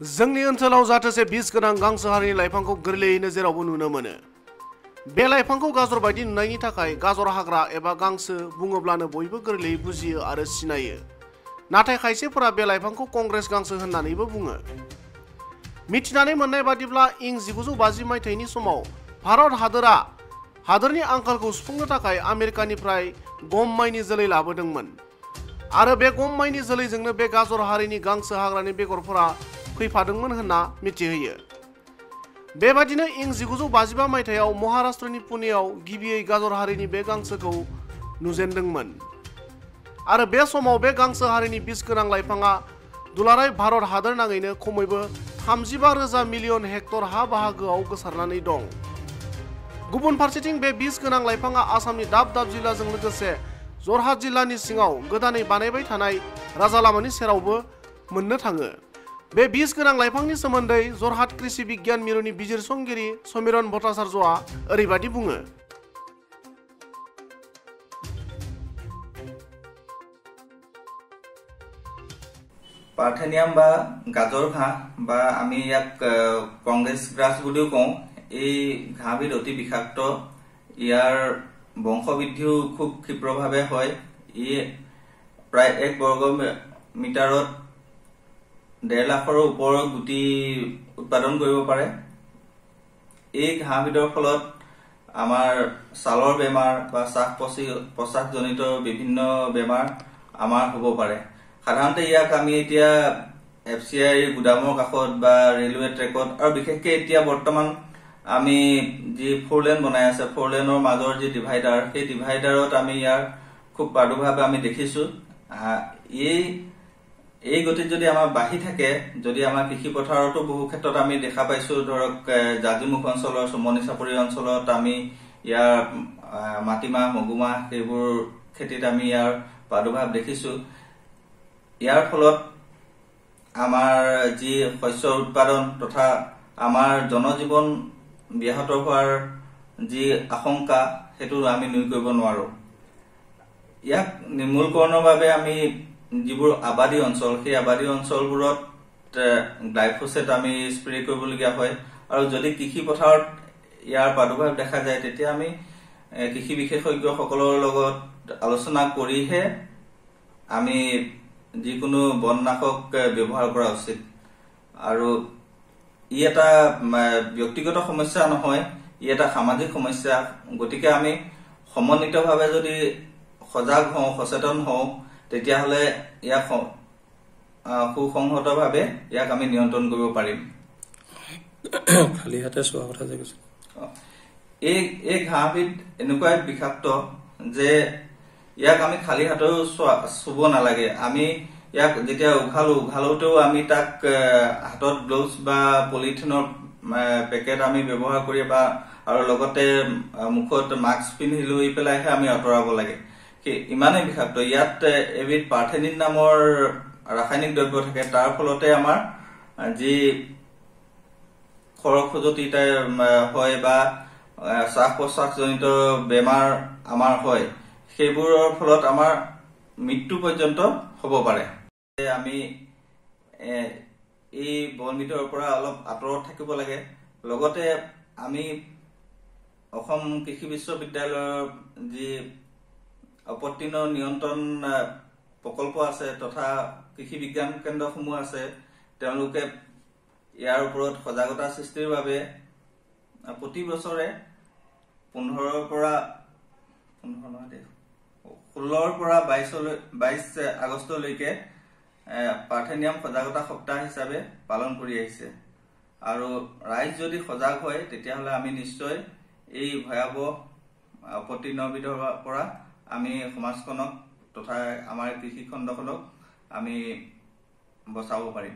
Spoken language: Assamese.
जोंनि ओनसोलाव जाथोसे बिस गोनां गांसो हारिनि लाइफांखौ गोरलैयैनो जेरावबो नुनो मोनो। बे लाइफांखौ गाजर बायदि नुनायनि थाखाय गाजर हाग्रा एबा गांसो बुङोब्लानो बयबो गोरलैयै बुजियो आरो सिनायो। नाथाय खायसेफोरा बे लाइफांखौ कंग्रेस गांसो होननानैबो बुङो। मिथिनानै मोननाय बादिब्ला इं 1950 मायथाइनि समाव भारत हादोरा हादोरनि आंखालखौ सुफुंनो थाखाय आमेरिकानिफ्राय गम माइनि जोलै लाबोदोंमोन आरो बे गम माइनि जोलैजोंनो बे गाजर हारिनि गांसो हाग्रानि बेगरफोरा फैफादोंमोन होनना मिथिहोयो। बेबादिनो इं 1955 मायथाइयाव महाराष्ट्रनि पुनेयाव गिबियै गाजर हारिनि बे गांसोखौ नुजेनदोंमोन आरो बे समाव बे गांसो हारिनि बिस गोनां लाइफाङा दुलाराय भारत हादोर नाङैनो खमैबो 35,000 मिलियन हेक्टर हा बाहागोआव गोसारनानै दं। गुबुन फारसेथिं बे बिस गोनां लाइफाङा आसामनि दाब दाब जिल्लाजों लोगोसे जरहाट जिल्लानि सिङाव गोदानै बानायबाय थानाय राजा लामानि सेरावबो मोननो थाङो। बे बिस गोनां लाइफांनि सोमोन्दै जरहाट कृषि बिगियान मिरुनि बिजिरसंगिरि समिरन भट्टाचार्यआ ओरैबादि बुङो। পাৰ্থেনিয়াম বা গাজৰ ঘাঁহ বা আমি ইয়াক কংগ্ৰেছ গ্ৰাছ বুলিও কওঁ। এই ঘাঁহবিধ অতি বিষাক্ত। ইয়াৰ বংশবৃদ্ধিও খুব ক্ষিপ্ৰভাৱে হয়। ই প্ৰায় 1 বৰ্গ মিটাৰত 1.5 লাখৰো ওপৰৰ গুটি উৎপাদন কৰিব পাৰে। এই ঘাঁহবিধৰ ফলত আমাৰ ছালৰ বেমাৰ বা শ্বাস প্ৰশ্বাসজনিত বিভিন্ন বেমাৰ আমাৰ হ'ব পাৰে। সাধাৰণতে ইয়াক আমি এতিয়া FCI গুদামৰ কাষত বা ৰেলৱে ট্ৰেকত আৰু বিশেষকৈ এতিয়া বৰ্তমান আমি যি 4 লেন বনাই আছে 4 লেনৰ মাজৰ যি ডিভাইডাৰ সেই ডিভাইডাৰত আমি ইয়াৰ খুব প্ৰাদুৰ্ভাৱ আমি দেখিছো। এই গতিত যদি আমাৰ বাঢ়ি থাকে, যদি আমাৰ কৃষি পথাৰতো বহু ক্ষেত্ৰত আমি দেখা পাইছো, ধৰক জাজিমুখ অঞ্চলৰ চমনি চাপৰি অঞ্চলত আমি ইয়াৰ মাটিমাহ মগুমাহ সেইবোৰ খেতিত আমি ইয়াৰ প্ৰাদুৰ্ভাৱ দেখিছো। ইয়াৰ ফলত আমাৰ যি শস্যৰ উৎপাদন তথা আমাৰ জনজীৱন ব্যাহত হোৱাৰ যি আশংকা সেইটো আমি নুই কৰিব নোৱাৰো। ইয়াক নিৰ্মূলকৰণৰ বাবে আমি যিবোৰ আবাদী অঞ্চল সেই আবাদী অঞ্চলবোৰত গ্লাইফোছেট আমি স্প্ৰে কৰিবলগীয়া হয় আৰু যদি কৃষি পথাৰত ইয়াৰ প্ৰাদুৰ্ভাৱ দেখা যায় তেতিয়া আমি কৃষি বিশেষজ্ঞসকলৰ লগত আলোচনা কৰিহে আমি যিকোনো বননাশক ব্যৱহাৰ কৰা উচিত। আৰু ই এটা ব্যক্তিগত সমস্যা নহয়, ই এটা সামাজিক সমস্যা। গতিকে আমি সমন্বিতভাৱে যদি সজাগ হওঁ সচেতন হওঁ তেতিয়াহ'লে ইয়াক সুসংহতভাৱে ইয়াক আমি নিয়ন্ত্ৰণ কৰিব পাৰিম। খালি হাতে চোৱা কথা যে কৈছে, এই ঘাঁহবিধ এনেকুৱাই বিষাক্ত যে ইয়াক আমি খালি হাতেও চুব নালাগে। আমি ইয়াক যেতিয়া উঘালোতেও আমি তাক হাতত গ্লোভছ বা পলিথিনৰ পেকেট আমি ব্যৱহাৰ কৰি বা আৰু লগতে মুখত মাস্ক পিন্ধি লৈ পেলাইহে আমি আঁতৰাব লাগে। ইমানেই বিষাক্ত। ইয়াত এবিধ পাৰ্থেনিন নামৰ ৰাসায়নিক দ্ৰব্য থাকে। তাৰ ফলতে আমাৰ যি খৰখজতি হয় বা শ্বাস প্ৰশ্বাসজনিত বেমাৰ আমাৰ হয়, সেইবোৰৰ ফলত আমাৰ মৃত্যু পৰ্যন্ত হ'ব পাৰে। আমি এই বনবিধৰ পৰা অলপ আঁতৰত থাকিব লাগে। লগতে আমি অসম কৃষি বিশ্ববিদ্যালয়ৰ যি আপত্তিন নিয়ন্ত্ৰণ প্ৰকল্প আছে তথা কৃষি বিজ্ঞান কেন্দ্ৰসমূহ আছে, তেওঁলোকে ইয়াৰ ওপৰত সজাগতা সৃষ্টিৰ বাবে প্ৰতি বছৰে 16 পৰা 22 আগষ্টলৈকে পাৰ্থেনিয়াম সজাগতা সপ্তাহ হিচাপে পালন কৰি আহিছে। আৰু ৰাইজ যদি সজাগ হয় তেতিয়াহ'লে আমি নিশ্চয় এই ভয়াৱহ আপত্তি নবিধৰ পৰা আমি সমাজখনক তথা আমাৰ কৃষি খণ্ডখনক আমি বচাব পাৰিম।